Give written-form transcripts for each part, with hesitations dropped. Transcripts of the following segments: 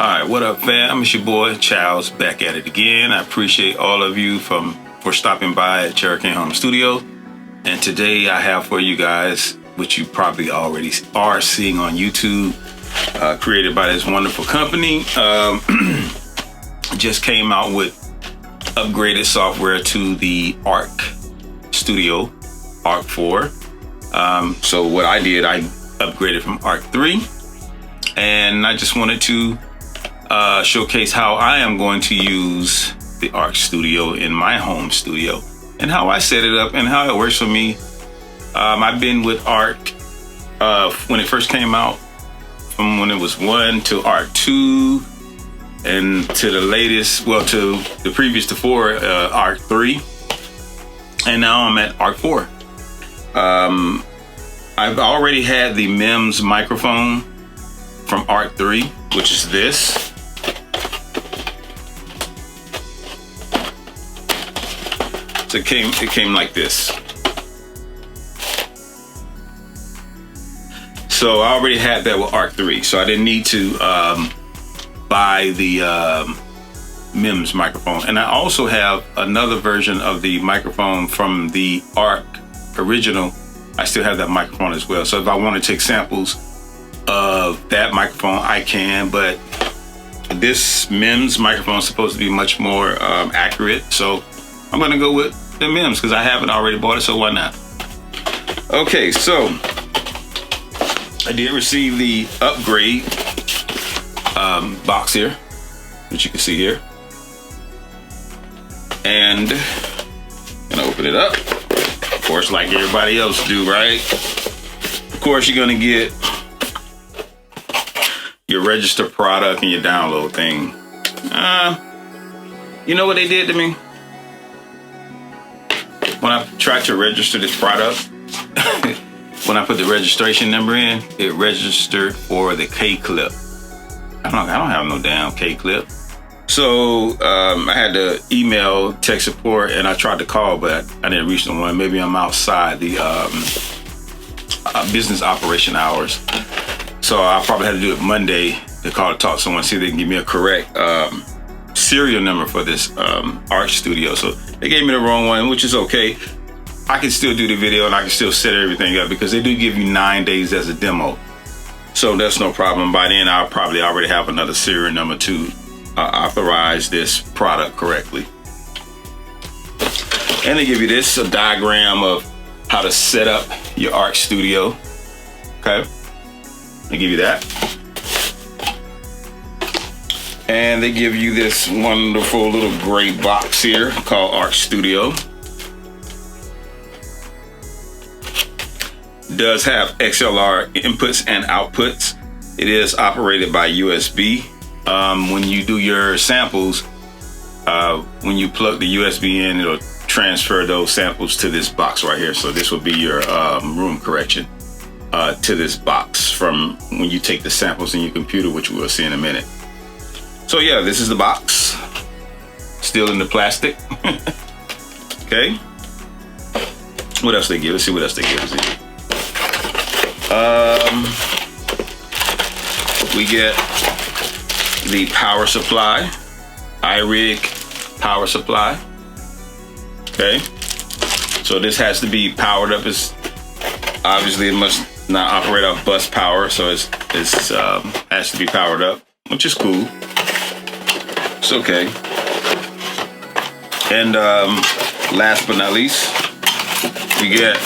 All right, what up, fam? It's your boy Charles back at it again. I appreciate all of you for stopping by at Cherokee Home Studio. And today I have for you guys, which you probably already are seeing on YouTube, created by this wonderful company. Just came out with upgraded software to the Arc Studio, Arc 4. So what I did, I upgraded from Arc 3, and I just wanted to showcase how I am going to use the Arc Studio in my home studio and how I set it up and how it works for me. I've been with Arc when it first came out, from when it was 1 to Arc 2 and to the latest, well, to the previous to 4, Arc 3, and now I'm at Arc 4. I've already had the MEMS microphone from Arc 3, which is this. So it came like this. So I already had that with Arc 3, so I didn't need to buy the MEMS microphone. And I also have another version of the microphone from the Arc original. I still have that microphone as well. So if I want to take samples of that microphone, I can, but this MEMS microphone is supposed to be much more accurate. So I'm gonna go with the MEMS because I haven't already bought it, so why not? Okay, so I did receive the upgrade box here, which you can see here. And I'm gonna open it up. Of course, like everybody else do, right? Of course, you're gonna get your register product and your download thing. You know what they did to me? When I tried to register this product, when I put the registration number in, it registered for the K-Clip. I don't have no damn K-Clip. So I had to email tech support, and I tried to call, but I didn't reach no one. Maybe I'm outside the business operation hours. So I probably had to do it Monday to call to talk to someone, see if they can give me a correct serial number for this Arc Studio. So they gave me the wrong one, which is okay. I can still do the video and I can still set everything up because they do give you 9 days as a demo. So that's no problem. By then, I'll probably already have another serial number to authorize this product correctly. And they give you this, a diagram of how to set up your Arc Studio. Okay, they give you that. And they give you this wonderful little gray box here called Arc Studio. Does have XLR inputs and outputs. It is operated by USB. When you do your samples, when you plug the USB in, it'll transfer those samples to this box right here. So this will be your room correction to this box from when you take the samples in your computer, which we'll see in a minute. So yeah, this is the box, still in the plastic. Okay. What else they give? Let's see what else they give us. We get the power supply, iRig power supply. Okay. So this has to be powered up. It's obviously it must not operate off bus power, so it's has to be powered up, which is cool. It's okay. And last but not least, we get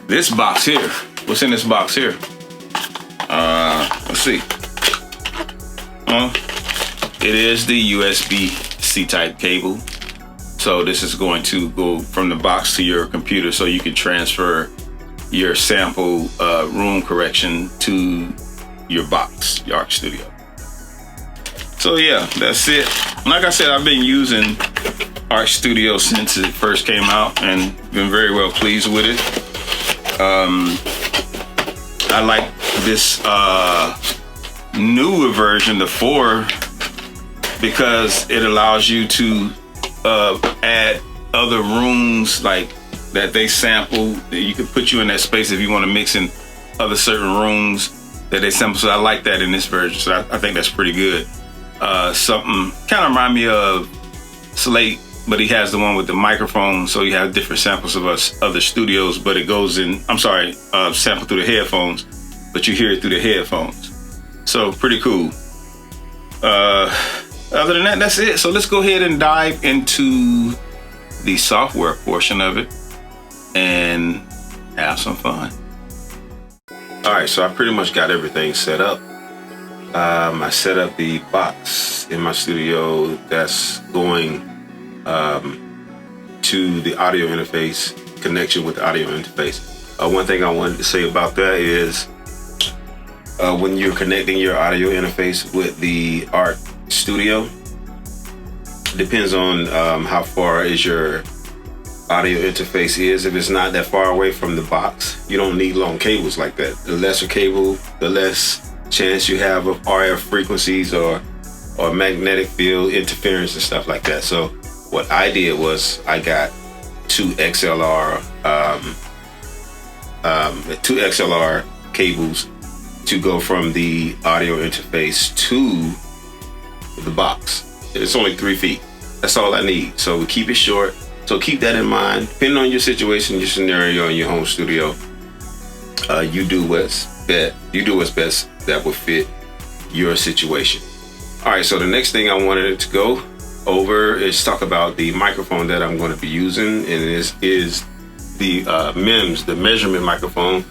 this box here. What's in this box here? Let's see. It is the USB-C type cable. So this is going to go from the box to your computer so you can transfer your sample room correction to your box, your Arc Studio. So yeah, that's it. Like I said, I've been using Arc Studio since it first came out and been very well pleased with it. I like this newer version, the 4, because it allows you to add other rooms like that they sample. You can put you in that space if you want to mix in other certain rooms. that they sample. So I like that in this version. So I think that's pretty good. Something kind of remind me of Slate, but he has the one with the microphone. So you have different samples of other studios, but it goes in, sample through the headphones, but you hear it through the headphones. So pretty cool. Other than that, that's it. So let's go ahead and dive into the software portion of it and have some fun. All right, so I pretty much got everything set up. I set up the box in my studio that's going to the audio interface, connection with the audio interface. One thing I wanted to say about that is when you're connecting your audio interface with the Arc Studio, depends on how far is your audio interface is. If it's not that far away from the box, you don't need long cables like that. The lesser cable, the less chance you have of RF frequencies or magnetic field interference and stuff like that. So what I did was I got two XLR cables to go from the audio interface to the box. It's only 3 feet. That's all I need. So we keep it short. So keep that in mind. Depending on your situation, your scenario, in your home studio, you do what's best that will fit your situation. All right. So the next thing I wanted to go over is talk about the microphone that I'm going to be using, and this is the MEMS, the measurement microphone.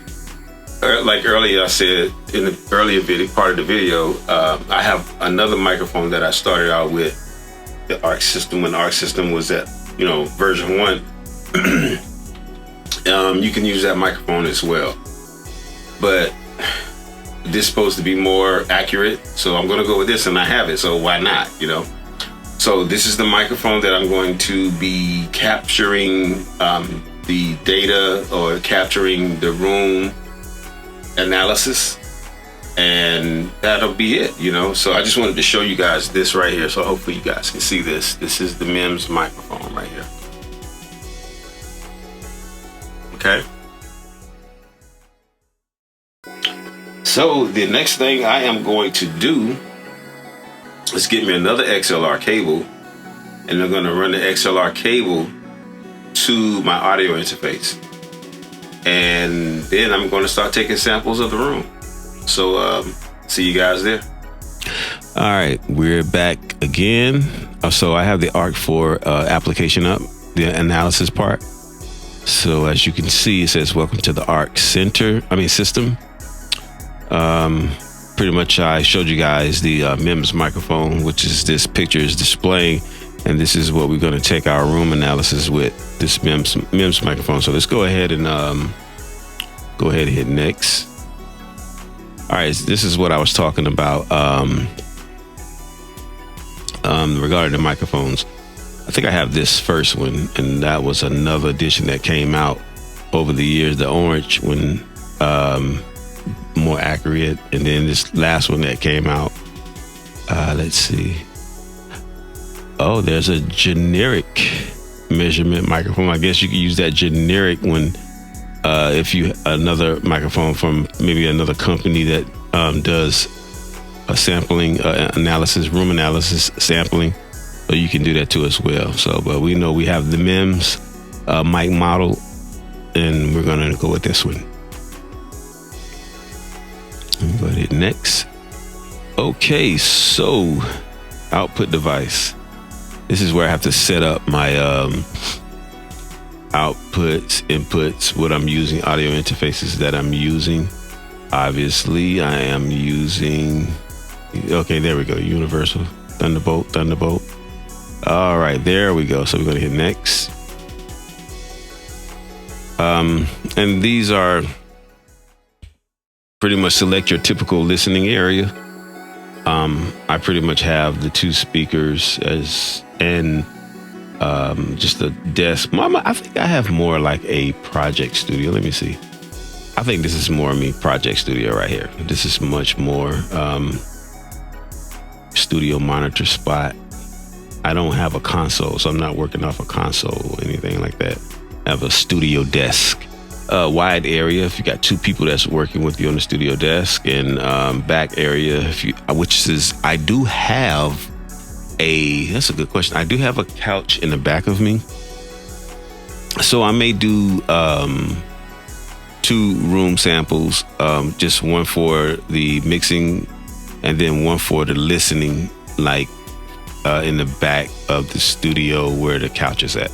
Like earlier I said in the earlier part of the video, I have another microphone that I started out with, the Arc system, when the Arc system was at version 1. You can use that microphone as well, but this is supposed to be more accurate, so I'm going to go with this, and I have it, so why not, So this is the microphone that I'm going to be capturing the data, or capturing the room analysis, and that'll be it. So I just wanted to show you guys this right here, so hopefully you guys can see this. This is the MEMS microphone right here. Okay, so the next thing I am going to do is get me another XLR cable, and I'm going to run the XLR cable to my audio interface, and then I'm going to start taking samples of the room. So see you guys there. All right, we're back again. So I have the Arc 4 application up, the analysis part. So as you can see, it says welcome to the Arc system. Pretty much I showed you guys the MEMS microphone, which is this picture is displaying, and this is what we're going to take our room analysis with, this MEMS microphone. So let's go ahead and hit next. All right, this is what I was talking about regarding the microphones. I think I have this first one, and that was another edition that came out over the years. The orange one, more accurate, and then this last one that came out. Let's see. Oh, there's a generic measurement microphone. I guess you could use that generic one if you another microphone from maybe another company that does a sampling analysis, room analysis sampling. So you can do that too as well. So, but we know we have the MEMS mic model, and we're gonna go with this one. Go ahead next. Okay, so output device. This is where I have to set up my outputs, inputs, what I'm using, audio interfaces that I'm using. Obviously, I am using, okay, there we go, Universal, Thunderbolt. All right, there we go. So we're gonna hit next. And these are pretty much select your typical listening area. I pretty much have the 2 speakers and just a desk. I think I have more like a project studio. Let me see. I think this is more me project studio right here. This is much more studio monitor spot. I don't have a console, so I'm not working off a console or anything like that. I have a studio desk wide area if you got two people that's working with you on the studio desk, and back area I do have that's a good question. I do have a couch in the back of me, so I may do 2 room samples, just one for the mixing and then one for the listening, like in the back of the studio where the couch is at.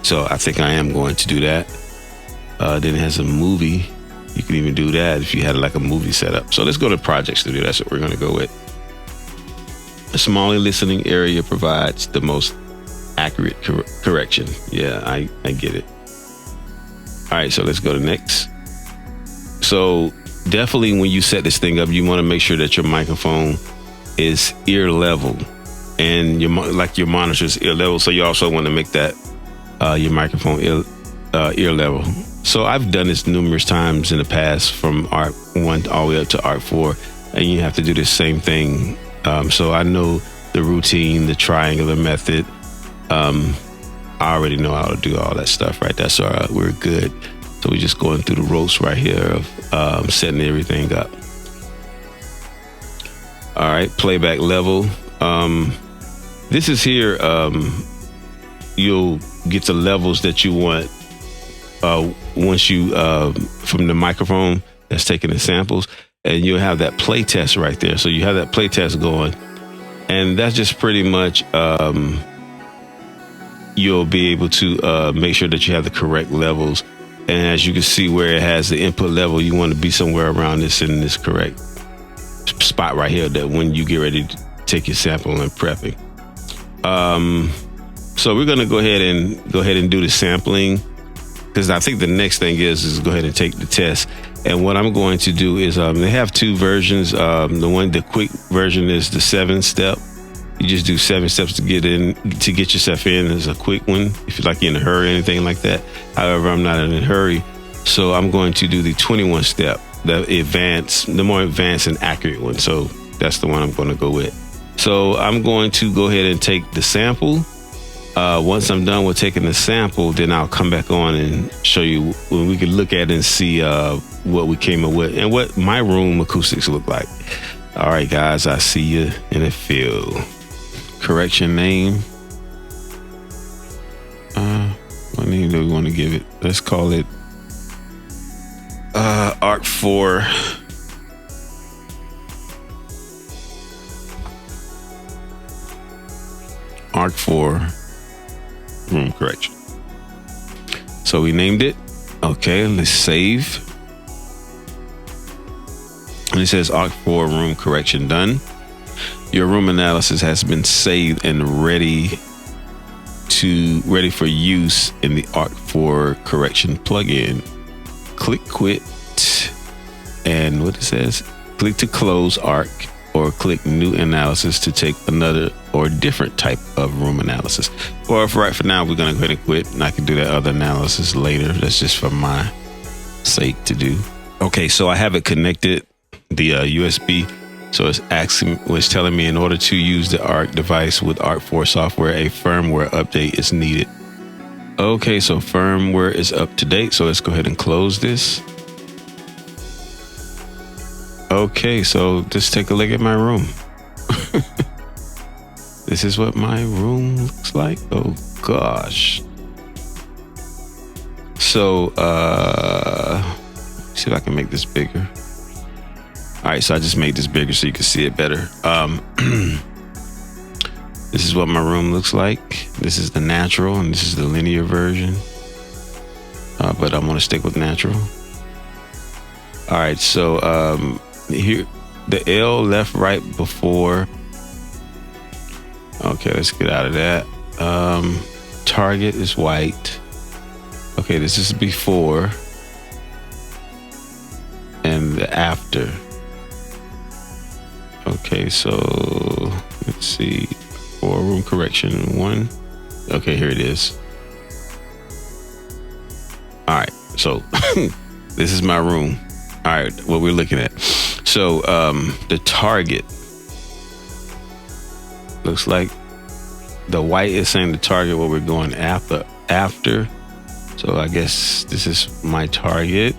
So I think I am going to do that. Then it has a movie. You can even do that if you had like a movie set up. So let's go to Project Studio. That's what we're going to go with. A smaller listening area provides the most accurate correction. Yeah, I get it. All right, so let's go to next. So definitely when you set this thing up, you want to make sure that your microphone is ear level, and your monitor's ear level. So you also want to make that your microphone ear level. So I've done this numerous times in the past, from ARC 1 all the way up to ARC 4, and you have to do the same thing. So I know the routine, the triangular method. I already know how to do all that stuff right there. So we're good. So we're just going through the ropes right here of setting everything up. All right, playback level. This is here. You'll get the levels that you want once you from the microphone that's taking the samples, and you'll have that play test right there. So you have that play test going, and that's just pretty much you'll be able to make sure that you have the correct levels. And as you can see where it has the input level, you want to be somewhere around this in this correct spot right here, that when you get ready to take your sample and prepping. So we're going to go ahead and do the sampling, because I think the next thing is go ahead and take the test. And what I'm going to do is they have 2 versions. The quick version is the 7-step. You just do 7 steps to get yourself in. As a quick one if you're like in a hurry or anything like that. However, I'm not in a hurry, so I'm going to do the 21 step, the more advanced and accurate one. So that's the one I'm going to go with. So I'm going to go ahead and take the sample. Once I'm done with taking the sample, then I'll come back on and show you when we can look at it and see what we came up with and what my room acoustics look like. All right, guys, I'll see you in a few. Correction name. What name do we want to give it? Let's call it ARC 4. ARC 4 room correction. So we named it. Okay, let's save. And it says ARC 4 room correction done. Your room analysis has been saved and ready for use in the ARC 4 correction plugin. Click quit, and what it says, click to close ARC, or click new analysis to take another or different type of room analysis. Or for now, we're going to go ahead and quit, and I can do that other analysis later. That's just for my sake to do. Okay, so I have it connected, the USB. So it's telling me in order to use the ARC device with ARC 4 software, a firmware update is needed. Okay, so firmware is up to date. So let's go ahead and close this. Okay, so just take a look at my room. This is what my room looks like. Oh gosh. So see if I can make this bigger. All right, so I just made this bigger so you can see it better. This is what my room looks like. This is the natural, and this is the linear version. But I'm gonna stick with natural. All right, so here, the L left, right, before. Okay, let's get out of that. Target is white. Okay, this is before and the after. Okay, so let's see. For room correction 1. Okay, here it is. All right, so this is my room. All right, what we're looking at. So the target looks like the white is saying the target, what we're going after, So I guess this is my target.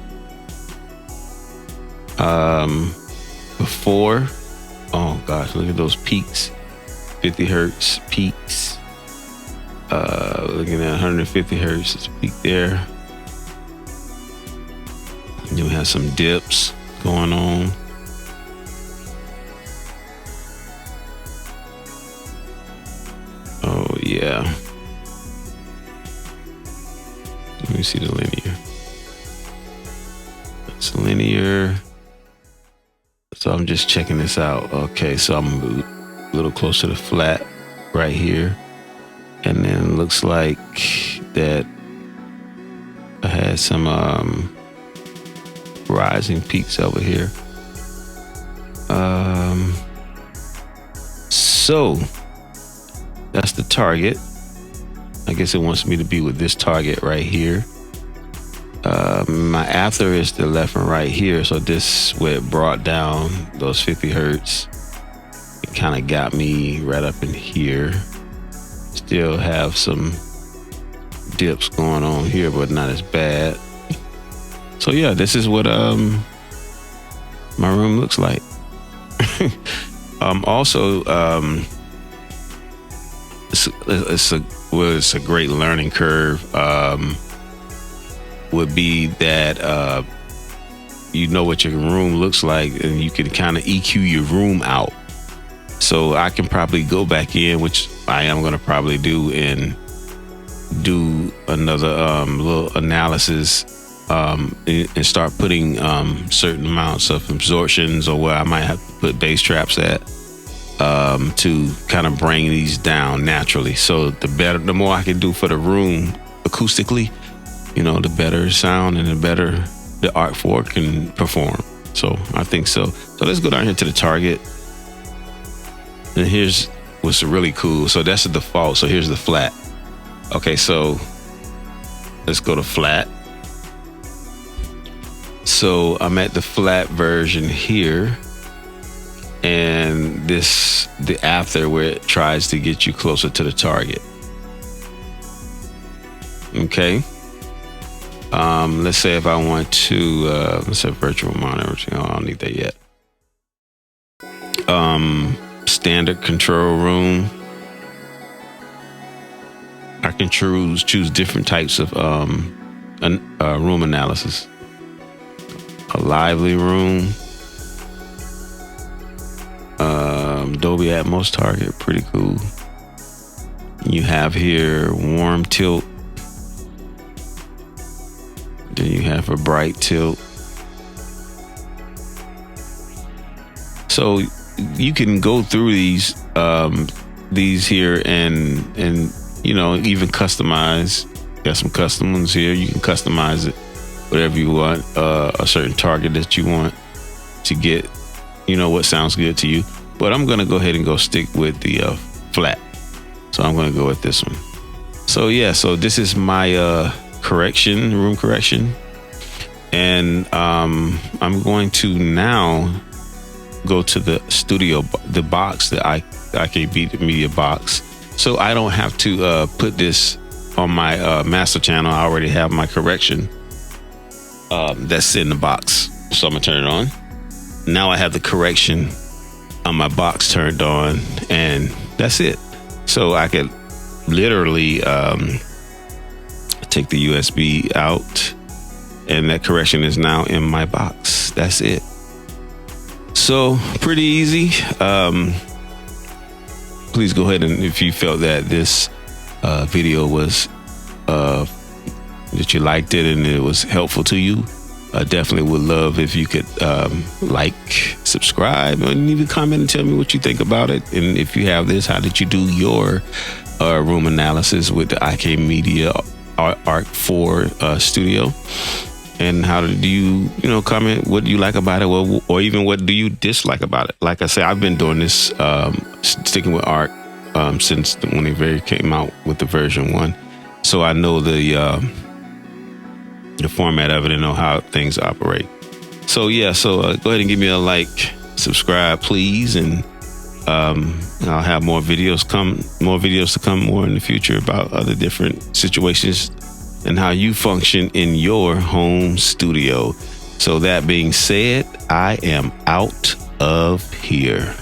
Before, oh gosh, look at those peaks. 50 hertz peaks. Looking at 150 hertz, it's a peak there. And then we have some dips going on. Oh yeah. Let me see the linear. It's linear. So I'm just checking this out. Okay, so I'm a little close to the flat right here. And then it looks like that I had some rising peaks over here. So that's the target. I guess it wants me to be with this target right here. My after is the left and right here. So this where it brought down those 50 hertz. It kind of got me right up in here. Still have some dips going on here, but not as bad. So yeah, this is what my room looks like. Also, it's a great learning curve. Would be that you know what your room looks like, and you can kind of EQ your room out. So I can probably go back in, which I am going to probably do, and do another little analysis and start putting certain amounts of absorptions, or where I might have to put bass traps at to kind of bring these down naturally. So the more I can do for the room acoustically, the better sound and the better the ARC 4 can perform. So I think so. So let's go down here to the target. And here's what's really cool. So that's the default. So here's the flat. Okay, so let's go to flat. So I'm at the flat version here. And the after where it tries to get you closer to the target. Okay. Let's say if I want to, let's say virtual monitor. I don't need that yet. Standard control room. I can choose different types of room analysis. A lively room. Dolby Atmos target, pretty cool. You have here warm tilt. Then you have a bright tilt. So you can go through these here and even customize. Got some custom ones here. You can customize it whatever you want. A certain target that you want to get. What sounds good to you. But I'm gonna go ahead and stick with the flat. So I'm gonna go with this one. So yeah, so this is my room correction, and I'm going to now go to the studio, the box, the IK Media box, so I don't have to put this on my master channel. I already have my correction that's in the box, so I'm gonna turn it on. Now I have the correction on my box turned on, and that's it. So I could literally take the USB out, and that correction is now in my box. That's it. So pretty easy. Please go ahead, and if you felt that this video was that you liked it and it was helpful to you, definitely would love if you could like, subscribe, and even comment and tell me what you think about it. And if you have this, how did you do your room analysis with the IK Media ARC 4 Studio? And how do you comment what do you like about it, or even what do you dislike about it? Like I said, I've been doing this, sticking with ARC since when they very came out with the version 1. So I know the format of it and know how things operate. So yeah, so go ahead and give me a like, subscribe, please, and I'll have more videos to come more in the future about other different situations and how you function in your home studio. So that being said, I am out of here.